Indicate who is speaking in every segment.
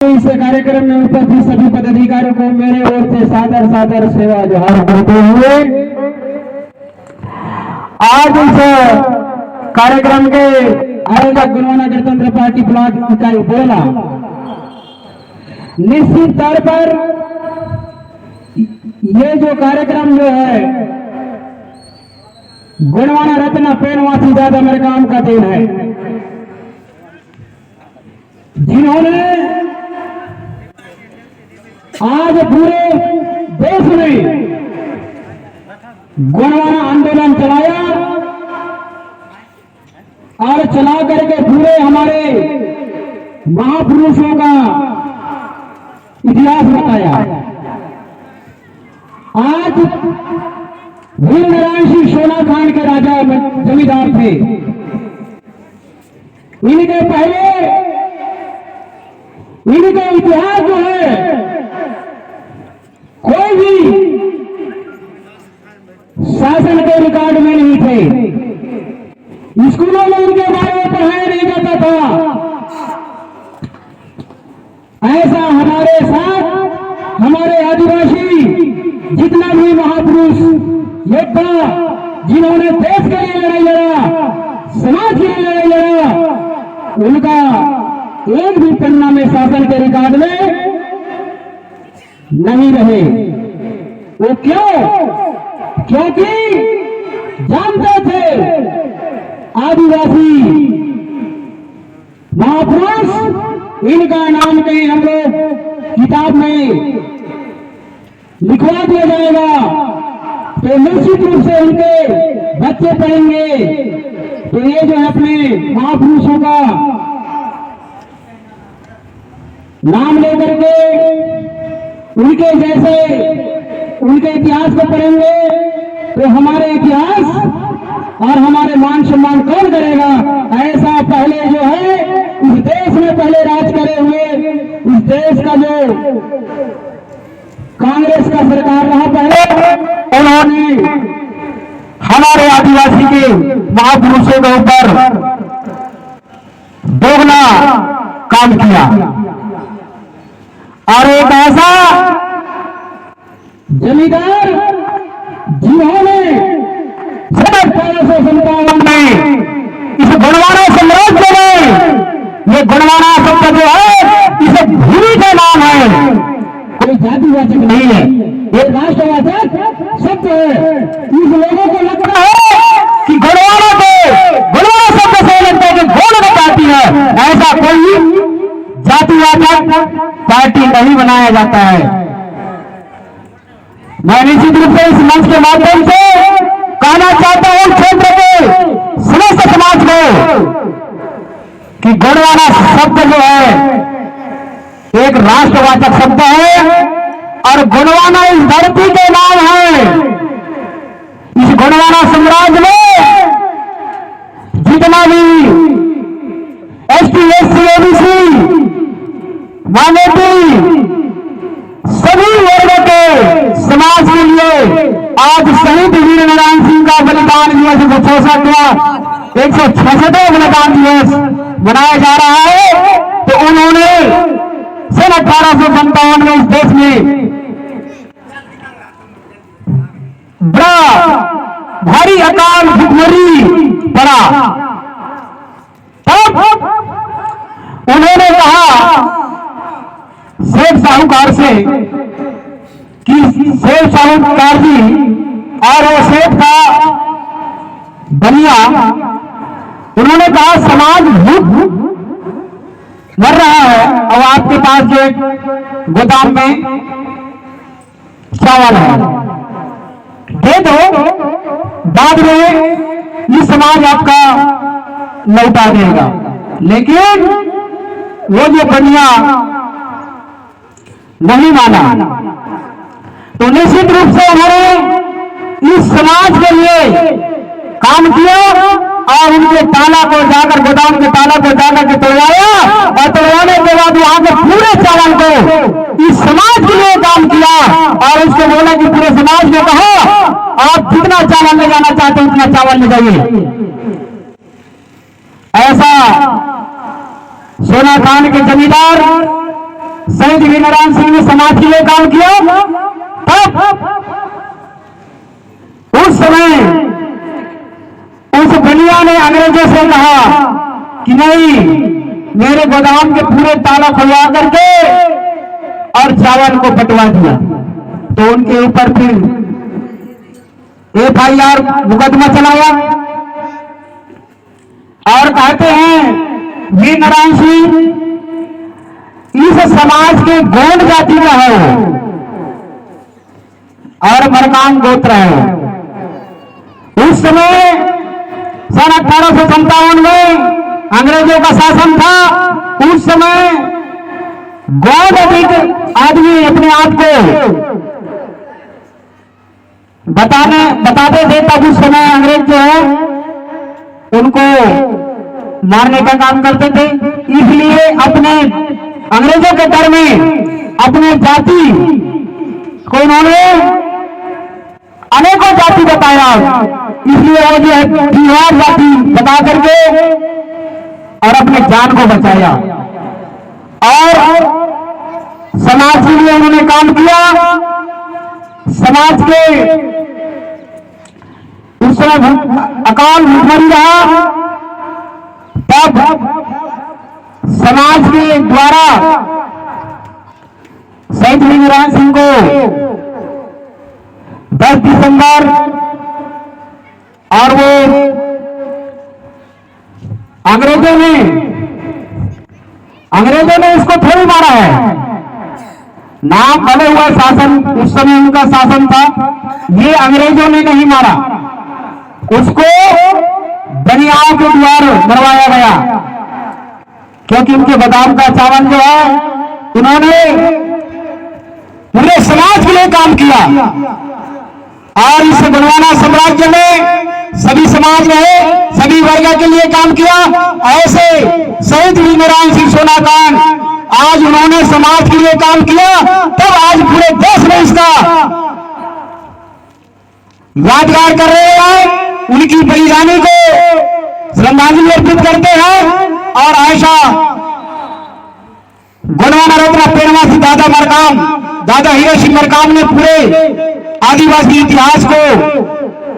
Speaker 1: इस कार्यक्रम में उपस्थित सभी पदाधिकारियों को मेरे ओर से सादर सादर सेवा जोहार करते हुए आज इस कार्यक्रम के आयोजक गुणवाना गणतंत्र पार्टी ब्लॉक इकाई बोला निश्चित तौर पर ये जो कार्यक्रम जो है गुणवाना रत्न पेनवासी दादा मेरे काम का दिन है, जिन्होंने आज पूरे देश में गुणवाना आंदोलन चलाया और चला करके पूरे हमारे महापुरुषों का इतिहास बताया। आज वीर नारायण सिंह सोना खान के राजा जमींदार थे। इनके पहले इनका इतिहास जो है कोई भी शासन के रिकॉर्ड में नहीं थे। स्कूलों में इनके बारे में पढ़ाया नहीं जाता था। ऐसा हमारे साथ हमारे आदिवासी जितना भी महापुरुष योद्धा जिन्होंने देश के लिए लड़ाई लड़ा, समाज के लिए लड़ाई लड़ा, उनका एक भी पन्ना में शासन के रिकॉर्ड में नहीं रहे। वो क्यों? क्योंकि जानते थे आदिवासी महापुरुष इनका नाम कहीं हम लोग किताब में लिखवा दिया जाएगा तो निश्चित रूप से उनके बच्चे पढ़ेंगे तो ये जो है अपने महापुरुषों का नाम लेकर के उनके जैसे उनके इतिहास को पढ़ेंगे तो हमारे इतिहास और हमारे मान सम्मान कौन करेगा। ऐसा पहले जो है इस देश में पहले राज करे हुए इस देश का जो कांग्रेस का सरकार रहा पहले, उन्होंने हमारे आदिवासी के महापुरुषों के ऊपर दोगुना काम किया और एक ऐसा जमींदार जिन्होंने 1857 में इस गुणवाना साम्राज्य में ये गुणवाना शब्द जो है इसे भूमि का नाम है, कोई जातिवाचक नहीं है, ये राष्ट्रवाचक शब्द है। इस लोगों को लगता है कि गुणवाना शब्द से लगता है कि गुण बताती है, ऐसा कोई जातिवाचक पार्टी नहीं बनाया जाता है। मैं निश्चित रूप से इस मंच के माध्यम से कहना चाहता हूं क्षेत्र के समस्त समाज को कि गुणवाना शब्द जो है एक राष्ट्रवाचक शब्द है और गुणवाना इस धरती के नाम है। इस गुणवाना साम्राज्य में जितना भी एसटी, एससी, ओबीसी, माइनॉरिटी सभी वर्गों के समाज के लिए आज शहीद वीर नारायण सिंह का बलिदान दिवस 166वां बलिदान दिवस मनाया जा रहा है। तो उन्होंने सन 1857 में इस देश में बड़ा भारी अकाल भुखमरी पड़ा। तब उन्होंने कहा सेठ साहूकार से कि सेठ साहूकार जी और वो सेठ का बनिया, उन्होंने कहा समाज भूख मर रहा है और आपके पास जो एक गोदाम में चावल है दे दो, बाद में ये समाज आपका लौटा देगा। लेकिन वो जो बनिया नहीं माना तो निश्चित रूप से उन्होंने इस समाज के लिए काम किया और उनके ताला को जाकर गोदाम के ताला को जाकर के तोड़वाया और तोड़वाने के बाद वहां के पूरे चावल को इस समाज के लिए काम किया और उसको बोला कि पूरे समाज ने कहा आप जितना चावल ले जाना चाहते उतना चावल ले जाइए। ऐसा सोना खान के जमींदार शहीद वीरनारायण सिंह ने समाज के लिए काम किया, तब उस समय उस बनिया ने अंग्रेजों से कहा कि नहीं, मेरे गोदाम के पूरे ताला खुलवा करके और चावल को पटवा दिया। तो उनके ऊपर फिर FIR मुकदमा चलाया और कहते हैं वीरनारायण सिंह इस समाज के गोंड जाति का है और मरकाम गोत्र है। उस समय सन 1857 में अंग्रेजों का शासन था। उस समय गौड़ अधिक आदमी अपने आप को बताते थे, तब उस समय अंग्रेज जो है उनको मारने का काम करते थे। इसलिए अपने अंग्रेजों के डर में अपने जाति को उन्होंने अनेकों जाति बताया। इसलिए वो जो है बिहार जाति बता करके और अपने जान को बचाया और समाज के लिए उन्होंने काम किया। समाज के उस समय अकाल भूखमरी रहा, तब समाज के द्वारा शहीद वीरनारायण सिंह को 10 दिसंबर और वो अंग्रेजों ने उसको थोड़ी मारा है। नाम भले हुआ शासन, उस समय उनका शासन था, ये अंग्रेजों ने नहीं मारा, उसको बनियाओं के द्वारा मरवाया गया। क्योंकि उनके बादाम का चावल जो है उन्होंने पूरे समाज के लिए काम किया और इस गोंडवाना साम्राज्य में सभी समाज रहे, सभी वर्ग के लिए काम किया। ऐसे शहीद वीरनारायण सिंह सोनाकान आज उन्होंने समाज के लिए काम किया, तब आज पूरे देश में इसका यादगार कर रहे हैं, उनकी बलिदानी को श्रद्धांजलि अर्पित करते हैं। और ऐसा गोंडवाना रत्न पेड़वासी दादा मरकाम, दादा हीरा सिंह मरकाम ने पूरे आदिवासी इतिहास को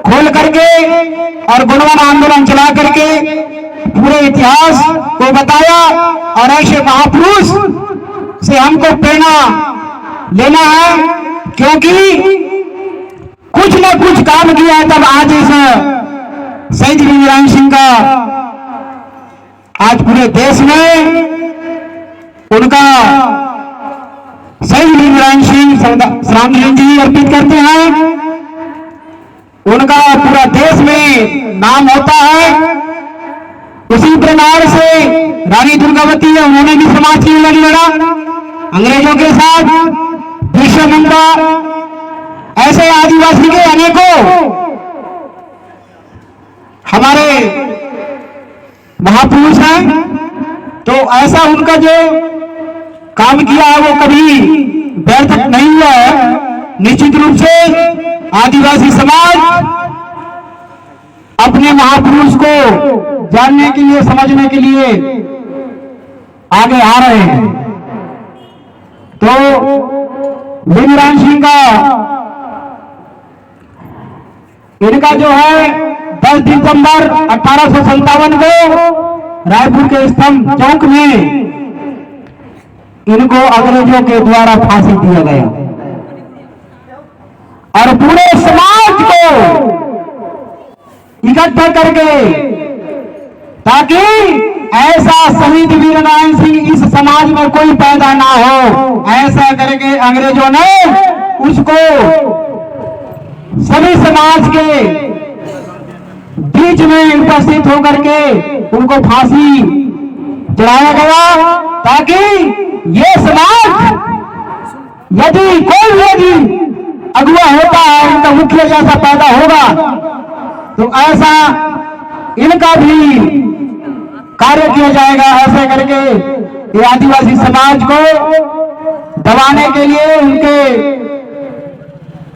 Speaker 1: खोल करके और गोंडवाना आंदोलन चला करके पूरे इतिहास को बताया। और ऐसे महापुरुष से हमको प्रेरणा लेना है, क्योंकि कुछ न कुछ काम किया है, तब आज इस शहीद वीरनारायण सिंह का आज पूरे देश में उनका शहीद वीरनारायण सिंह श्रद्धांजलि अर्पित करते हैं। उनका पूरा देश में नाम होता है। उसी प्रकार से रानी दुर्गावती है, उन्होंने भी समाज की लड़ी लड़ा अंग्रेजों के साथ। बिरसा मुंडा, ऐसे आदिवासी के अनेकों हमारे महापुरुष हैं। तो ऐसा उनका जो काम किया है वो कभी व्यर्थ नहीं हुआ है। निश्चित रूप से आदिवासी समाज अपने महापुरुष को जानने के लिए, समझने के लिए आगे आ रहे हैं। तो वीरनारायण सिंह का इनका जो है 10 दिसंबर 1857 को रायपुर के स्तंभ चौक में इनको अंग्रेजों के द्वारा फांसी दिया गया और पूरे समाज को इकट्ठा करके, ताकि ऐसा शहीद वीरनारायण सिंह इस समाज में कोई पैदा ना हो, ऐसा करके अंग्रेजों ने उसको सभी समाज के बीच में उपस्थित होकर के उनको फांसी चढ़ाया गया, ताकि ये समाज यदि कोई अगुआ होता है, इनका मुखिया जैसा पैदा होगा, तो ऐसा इनका भी कार्य किया जाएगा। ऐसे करके ये आदिवासी समाज को दबाने के लिए, उनके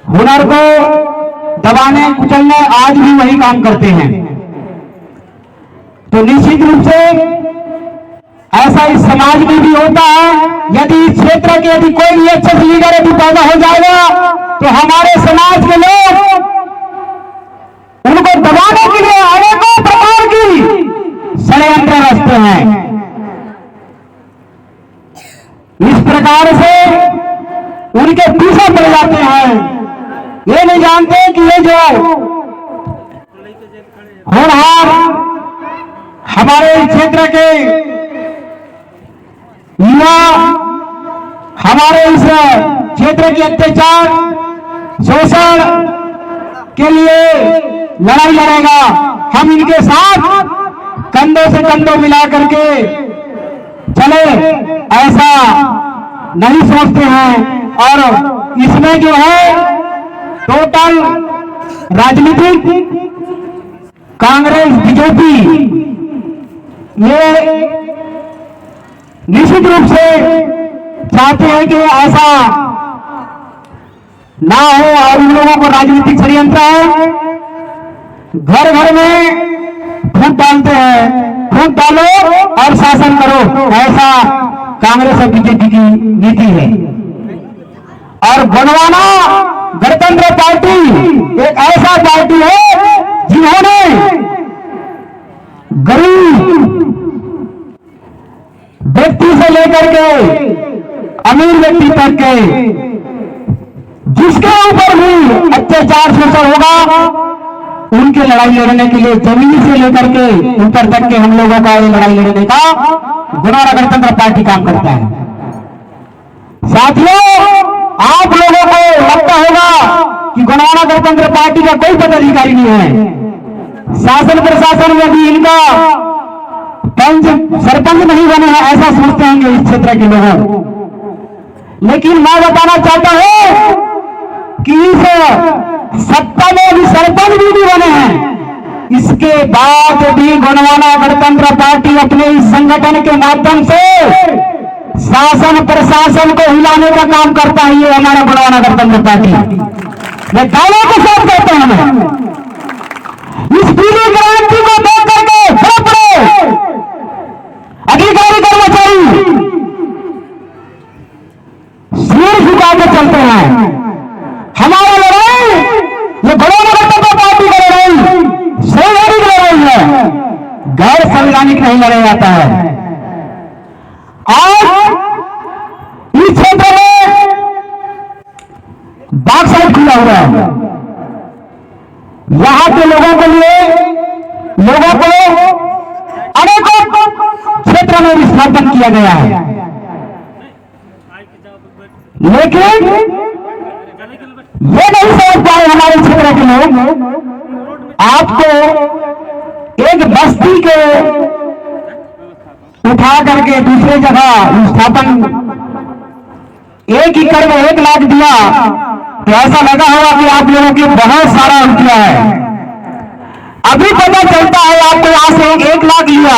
Speaker 1: हुनर को दबाने कुचलने आज भी वही काम करते हैं। तो निश्चित रूप से ऐसा इस समाज में भी होता है। यदि इस क्षेत्र के यदि कोई अच्छे लीडर यदि पैदा हो जाएगा तो हमारे समाज के लोग उनको दबाने के लिए अनेकों प्रकार की षड्यंत्र रचते हैं। इस प्रकार से उनके पीछे पड़ जाते हैं। ये नहीं जानते कि ये जो होनहार हमारे क्षेत्र के युवा हमारे इस क्षेत्र के अत्याचार शोषण के लिए लड़ाई लड़ेगा। हम इनके साथ कंधों से कंधों मिला करके चले, ऐसा नहीं सोचते हैं। और इसमें जो है टोटल राजनीतिक कांग्रेस बीजेपी ये निश्चित रूप से चाहते हैं कि ऐसा ना हो। और उन लोगों को राजनीतिक षड्यंत्र है, घर घर में फूट डालते हैं, फूट डालो और शासन करो, ऐसा कांग्रेस और बीजेपी की नीति है। और गोंडवाना गणतंत्र पार्टी एक ऐसा पार्टी है जिन्होंने गरीब व्यक्ति से लेकर के अमीर व्यक्ति तक के जिसके ऊपर भी अत्याचार शोषण होगा उनके लड़ाई लड़ने के लिए जमीन से लेकर के ऊपर तक के हम लोगों का ये लड़ाई लड़ने का गोंडवाना गणतंत्र पार्टी काम करता है। साथियों, आप लोगों को लगता होगा कि गोंडवाना गणतंत्र पार्टी का कोई पदाधिकारी नहीं है, शासन प्रशासन में भी इनका पंच सरपंच नहीं बने हैं, ऐसा सोचते हैं इस क्षेत्र के लोग। लेकिन मैं बताना चाहता हूं कि इस सत्ता में भी सरपंच भी बने हैं, इसके बाद भी गोंडवाना गणतंत्र पार्टी अपने इस संगठन के माध्यम से शासन प्रशासन को हिलाने का काम करता है। ये हमारा गोंडवाना गणतंत्र पार्टी मैं दावे के साथ कहता हूं। मैं इस पीली क्रांति को देख करके बड़े अधिकारी कर्मचारी सिर झुका के चलते हैं। हमारा लड़ाई ये गोंडवाना गणतंत्र पार्टी की लड़ाई संवैधानिक लड़ाई है, गैर संवैधानिक नहीं लड़ा जाता है। आज इस क्षेत्र में बाक्साइड खुला हुआ है, यहां के लोगों के लिए लोगों को अनेकों क्षेत्र में विस्थापन किया गया है। लेकिन ये नहीं समझ पाए हमारे क्षेत्र के लोग, आपको एक बस्ती के उठा करके दूसरे जगह विस्थापन 1 एकड़ में 1 लाख दिया तो ऐसा लगा होगा कि आप लोगों की बहुत सारा रुपया है। अभी पता चलता है आपको यहां से 1 लाख लिया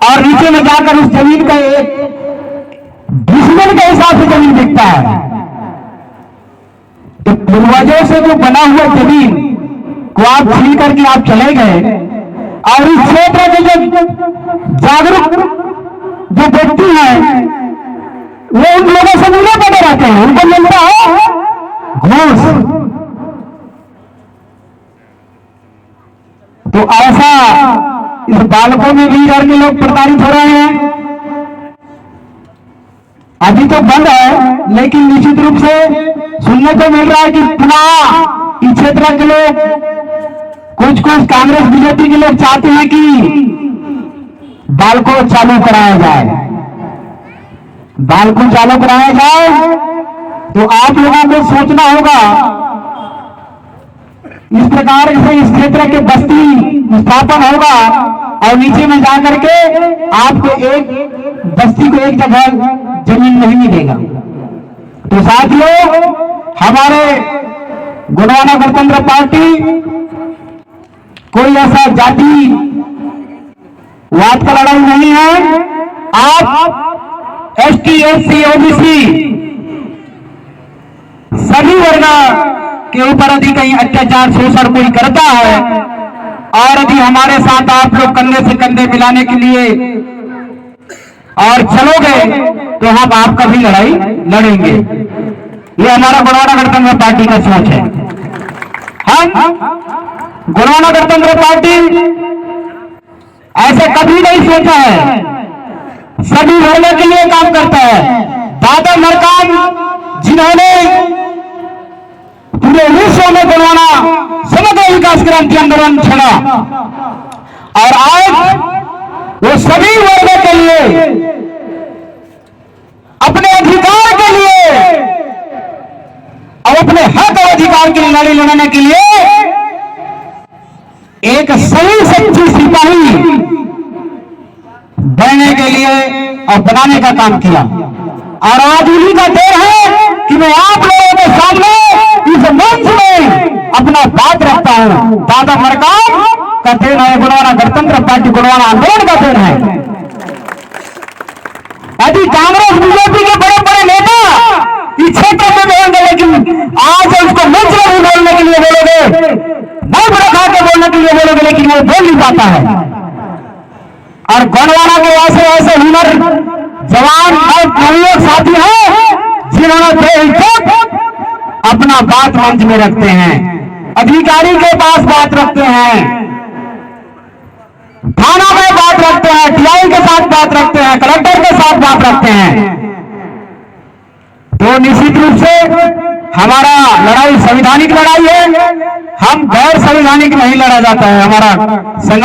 Speaker 1: और नीचे में जाकर उस जमीन का एक डिसमिल के हिसाब से जमीन बिकता है। तो पूर्वजों से जो बना हुआ जमीन को आप छीन करके आप चले गए और इस क्षेत्र के जो जागरूक जो व्यक्ति हैं वो उन लोगों से मिले बने रहते हैं, उनको मिलता है घूस। तो ऐसा इस बालकों में भी डर के लोग प्रताड़ित हो रहे हैं। अभी तो बंद है, लेकिन निश्चित रूप से सुनने को मिल रहा है कि पुनः इस क्षेत्र के लोग कुछ कांग्रेस बीजेपी के लोग चाहते हैं कि बाल को चालू कराया जाए। बाल को चालू कराया जाए तो आप लोगों को सोचना होगा, इस प्रकार से इस क्षेत्र के बस्ती स्थापन होगा और नीचे में जाकर के आपको एक बस्ती को एक जगह जमीन नहीं मिलेगा। तो साथियों, हमारे गोंडवाना गणतंत्र पार्टी कोई ऐसा जाति वाद का लड़ाई नहीं है। आप ST SC OBC सभी वर्ग के ऊपर यदि कहीं अत्याचार शोषण कोई करता है और यदि हमारे साथ आप लोग कंधे से कंधे मिलाने के लिए और चलोगे तो हम आपका भी लड़ाई लड़ेंगे। ये हमारा गोंडवाना गणतंत्र पार्टी का सोच है। हम गोंडवाना गणतंत्र पार्टी ऐसे कभी नहीं सोचा है, सभी वर्गों के लिए काम करता है। दादा मरकाम जिन्होंने पूरे विश्व में गोंडवाना समग्र विकास क्रांति आंदोलन छेड़ा और आज वो सभी वर्गों के लिए अपने अधिकार के लिए और अपने हक और अधिकार के लिए लड़ाई लड़ने के लिए एक सही सच्ची सिपाही बनने के लिए और बनाने का काम किया। और आज उन्हीं का देर है कि मैं आप लोगों के सामने इस मंच में अपना बात रखता हूं। दादा मरकाम का देन है, गोंडवाना गणतंत्र पार्टी गोंडवाना आंदोलन का देन है। यदि कांग्रेस बीजेपी के बड़े बड़े नेता इस क्षेत्र में बोलेंगे, लेकिन आज उसको मंच में भी बोलने के लिए बोलोगे, मंच रखा के बोलने के लिए बोलोगे, लेकिन वो बोल नहीं पाता है। और गोंडवाना के ऐसे ऐसे हुनर जवान और नवयुवक साथी हैं जिन्होंने बेहिचक अपना बात मंच में रखते हैं, अधिकारी के पास बात रखते हैं, थाना में बात रखते हैं, टीआई के साथ बात रखते हैं, कलेक्टर के साथ बात रखते हैं। तो निश्चित रूप से हमारा लड़ाई संवैधानिक लड़ाई है। हम गैर संवैधानिक नहीं लड़ा जाता है। हमारा संगठन